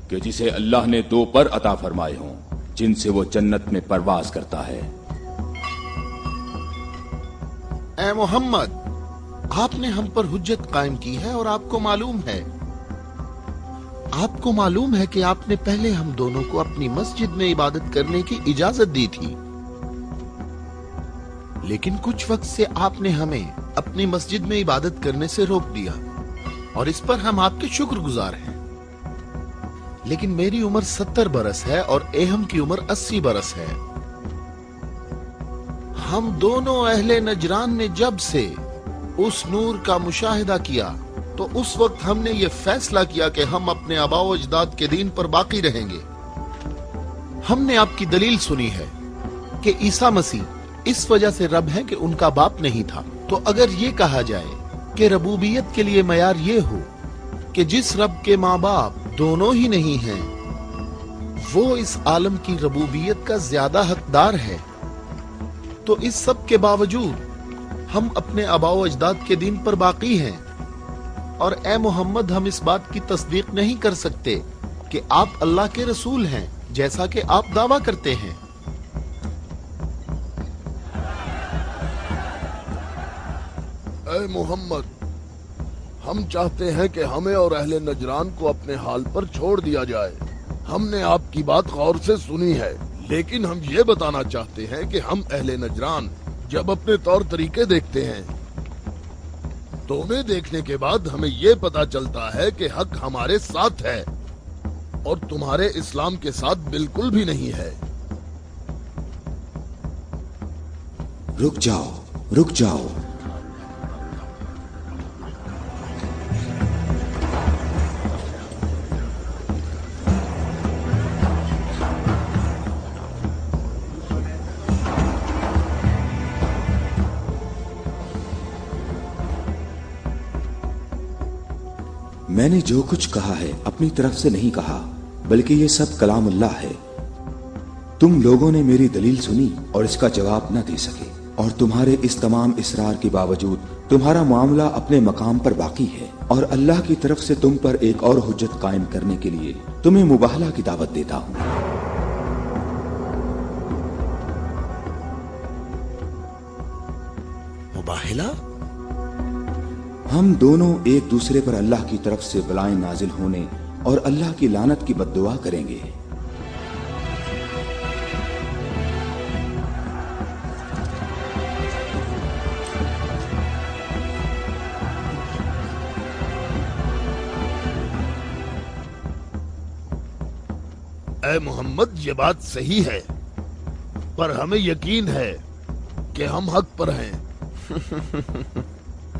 کہ جسے अल्लाह ने 2 पर अता फरमाए हों जिनसे वो जन्नत में परवाज करता है। ए मोहम्मद, आपने हम पर हुज्जत कायम की है और आपको मालूम है कि आपने पहले हम दोनों को अपनी मस्जिद में इबादत करने की इजाजत दी थी, लेकिन कुछ वक्त से आपने हमें अपनी मस्जिद में इबादत करने से रोक दिया और इस पर हम आपके शुक्रगुजार हैं। लेकिन मेरी उम्र 70 बरस है और एहम की उम्र 80 बरस है। हम दोनों अहले नजरान ने जब से उस नूर का मुशाहिदा किया तो उस वक्त हमने ये फैसला किया कि हम अपने आबाओ अजदाद के दीन पर बाकी रहेंगे। हमने आपकी दलील सुनी है कि ईसा मसीह इस वजह से रब है कि उनका बाप नहीं था। तो अगर ये कहा जाए कि रबूबियत के लिए मयार ये हो कि जिस रब के माँ बाप दोनों ही नहीं हैं, वो इस आलम की रबूबियत का ज्यादा हकदार है, तो इस सब के बावजूद हम अपने आबाओ अजदाद के दीन पर बाकी हैं। और ए मोहम्मद, हम इस बात की तस्दीक नहीं कर सकते कि आप अल्लाह के रसूल हैं जैसा कि आप दावा करते हैं। ए मोहम्मद, हम चाहते हैं कि हमें और अहले नजरान को अपने हाल पर छोड़ दिया जाए। हमने आपकी बात गौर से सुनी है, लेकिन हम ये बताना चाहते हैं कि हम अहले नजरान जब अपने तौर तरीके देखते हैं तो उन्हें देखने के बाद हमें ये पता चलता है कि हक हमारे साथ है और तुम्हारे इस्लाम के साथ बिल्कुल भी नहीं है। रुक जाओ, रुक जाओ। मैंने जो कुछ कहा है अपनी तरफ से नहीं कहा, बल्कि ये सब कलाम अल्लाह है। तुम लोगों ने मेरी दलील सुनी और इसका जवाब न दे सके, और तुम्हारे इस तमाम इसरार के बावजूद तुम्हारा मामला अपने मकाम पर बाकी है। और अल्लाह की तरफ से तुम पर एक और हुज्जत कायम करने के लिए तुम्हें मुबाहला की दावत देता हूँ। मुबाहला? हम दोनों एक दूसरे पर अल्लाह की तरफ से बलाएं नाजिल होने और अल्लाह की लानत की बद्दुआ करेंगे। ए मोहम्मद, ये बात सही है, पर हमें यकीन है कि हम हक पर हैं।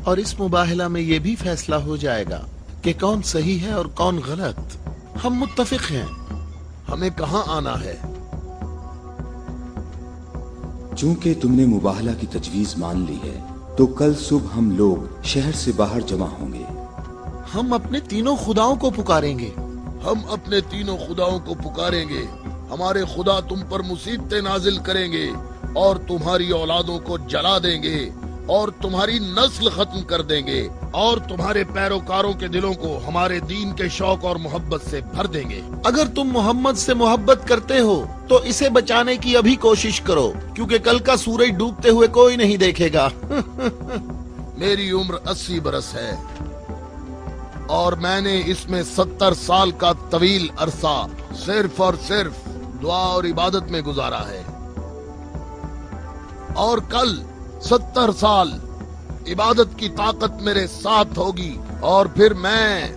और इस मुबाहला में ये भी फैसला हो जाएगा कि कौन सही है और कौन गलत। हम मुत्तफिक हैं। हमें कहाँ आना है? चूंकि तुमने मुबाहला की तजवीज मान ली है, तो कल सुबह हम लोग शहर से बाहर जमा होंगे। हम अपने तीनों खुदाओं को पुकारेंगे। हम अपने तीनों खुदाओं को पुकारेंगे। हमारे खुदा तुम पर मुसीबतें नाजिल करेंगे और तुम्हारी औलादों को जला देंगे और तुम्हारी नस्ल खत्म कर देंगे और तुम्हारे पैरोकारों के दिलों को हमारे दीन के शौक और मोहब्बत से भर देंगे। अगर तुम मोहम्मद से मोहब्बत करते हो तो इसे बचाने की अभी कोशिश करो, क्योंकि कल का सूरज डूबते हुए कोई नहीं देखेगा। मेरी उम्र 80 बरस है और मैंने इसमें 70 साल का तवील अरसा सिर्फ और सिर्फ दुआ और इबादत में गुजारा है, और कल 70 साल इबादत की ताकत मेरे साथ होगी और फिर मैं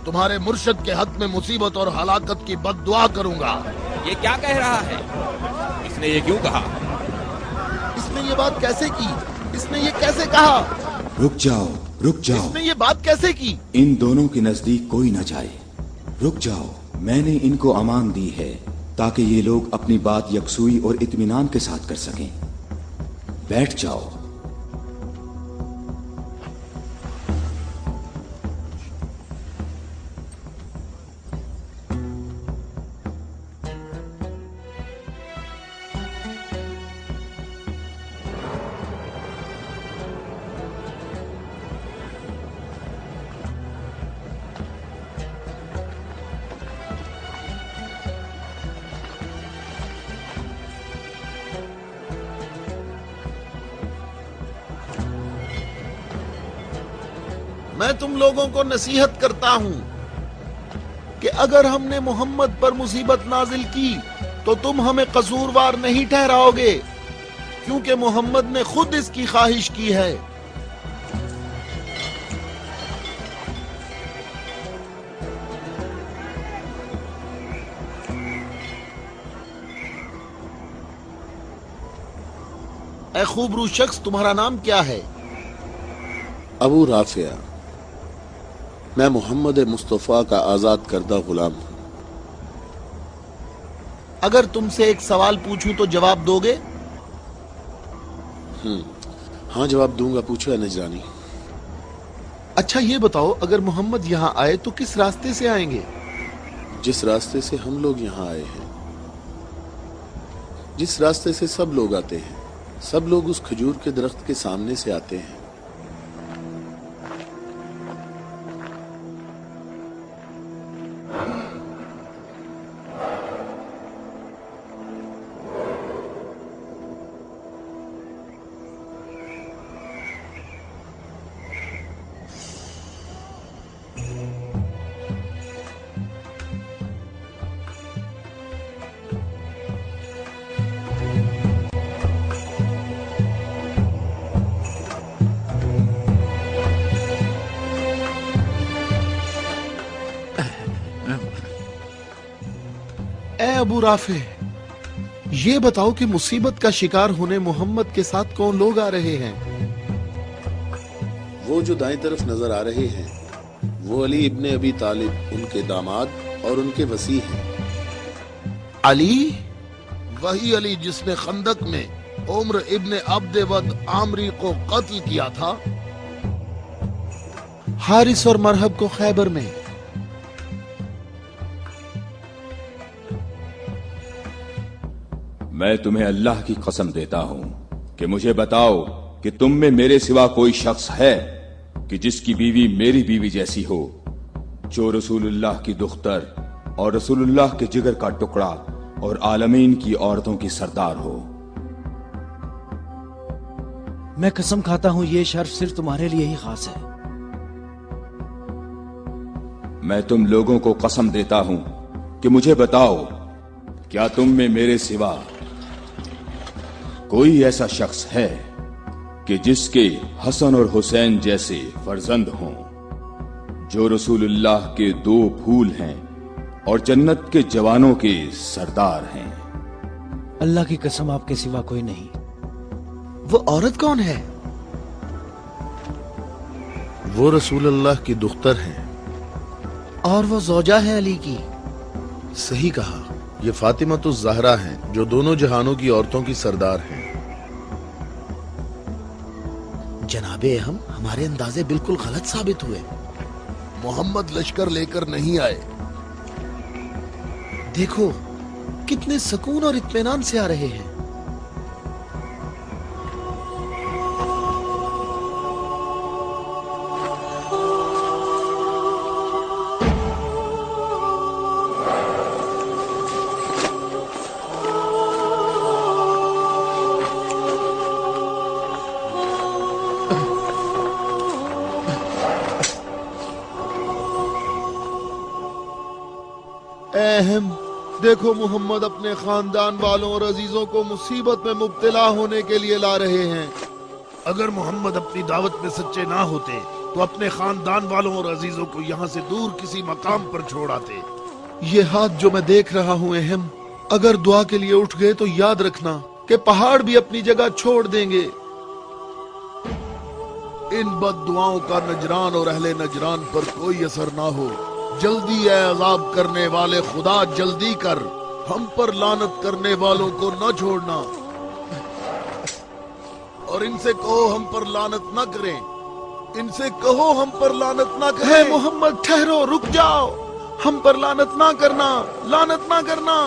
तुम्हारे मुर्शद के हक में मुसीबत और हलाकत की बद्दुआ करूंगा। ये क्या कह रहा है? इसने ये क्यों कहा? इसने ये बात कैसे की? इसने ये कैसे कहा? रुक जाओ, रुक जाओ। इसने ये बात कैसे की? इन दोनों के नजदीक कोई न जाए। रुक जाओ, मैंने इनको अमान दी है ताकि ये लोग अपनी बात यकसुई और इत्मीनान के साथ कर सकें। बैठ जाओ। میں تم لوگوں کو نصیحت کرتا ہوں کہ اگر ہم نے محمد پر مصیبت نازل کی تو تم ہمیں قصوروار نہیں ٹھہراؤ گے، کیونکہ محمد نے خود اس کی خواہش کی ہے۔ اے خوبرو شخص، تمہارا نام کیا ہے؟ ابو رافع، میں محمد مصطفیٰ کا آزاد کردہ غلام ہوں۔ اگر تم سے ایک سوال پوچھوں تو جواب دو گے؟ ہاں جواب دوں گا، پوچھو اے نجرانی۔ اچھا یہ بتاؤ، اگر محمد یہاں آئے تو کس راستے سے آئیں گے؟ جس راستے سے ہم لوگ یہاں آئے ہیں، جس راستے سے سب لوگ آتے ہیں، سب لوگ اس کھجور کے درخت کے سامنے سے آتے ہیں۔ اے ابو رافع، یہ بتاؤ کہ مصیبت کا شکار ہونے محمد کے ساتھ کون لوگ آ رہے ہیں؟ وہ جو دائیں طرف نظر آ رہے ہیں وہ علی ابن ابی طالب، ان کے داماد اور ان کے وصی ہیں۔ علی؟ وہی علی جس نے خندق میں عمر ابن عبد ود عامری کو قتل کیا تھا۔ حارث اور مرحب کو خیبر میں۔ میں تمہیں اللہ کی قسم دیتا ہوں کہ مجھے بتاؤ کہ تم میں میرے سوا کوئی شخص ہے کہ جس کی بیوی میری بیوی جیسی ہو، جو رسول اللہ کی دختر اور رسول اللہ کے جگر کا ٹکڑا اور عالمین کی عورتوں کی سردار ہو۔ میں قسم کھاتا ہوں یہ شرف صرف تمہارے لیے ہی خاص ہے۔ میں تم لوگوں کو قسم دیتا ہوں کہ مجھے بتاؤ، کیا تم میں میرے سوا کوئی ایسا شخص ہے کہ جس کے حسن اور حسین جیسے فرزند ہوں، جو رسول اللہ کے 2 پھول ہیں اور جنت کے جوانوں کے سردار ہیں؟ اللہ کی قسم آپ کے سوا کوئی نہیں۔ وہ عورت کون ہے؟ وہ رسول اللہ کی دختر ہیں اور وہ زوجہ ہے علی کی۔ صحیح کہا، یہ فاطمہ الزہرا ہیں جو دونوں جہانوں کی عورتوں کی سردار ہیں۔ جناب اہم، ہمارے اندازے بالکل غلط ثابت ہوئے۔ محمد لشکر لے کر نہیں آئے۔ دیکھو کتنے سکون اور اطمینان سے آ رہے ہیں۔ اہم دیکھو، محمد اپنے خاندان والوں اور عزیزوں کو مصیبت میں مبتلا ہونے کے لیے لا رہے ہیں۔ اگر محمد اپنی دعوت میں سچے نہ ہوتے تو اپنے خاندان والوں اور عزیزوں کو یہاں سے دور کسی مقام پر چھوڑ آتے۔ یہ ہاتھ جو میں دیکھ رہا ہوں اہم، اگر دعا کے لیے اٹھ گئے تو یاد رکھنا کہ پہاڑ بھی اپنی جگہ چھوڑ دیں گے۔ ان بد دعاؤں کا نجران اور اہل نجران پر کوئی اثر نہ ہو۔ جلدی اے عذاب کرنے والے خدا، جلدی کر، ہم پر لعنت کرنے والوں کو نہ چھوڑنا، اور ان سے کہو ہم پر لعنت نہ کریں، ان سے کہو ہم پر لعنت نہ کریں۔ اے محمد ٹھہرو، رک جاؤ، ہم پر لعنت نہ کرنا، لعنت نہ کرنا۔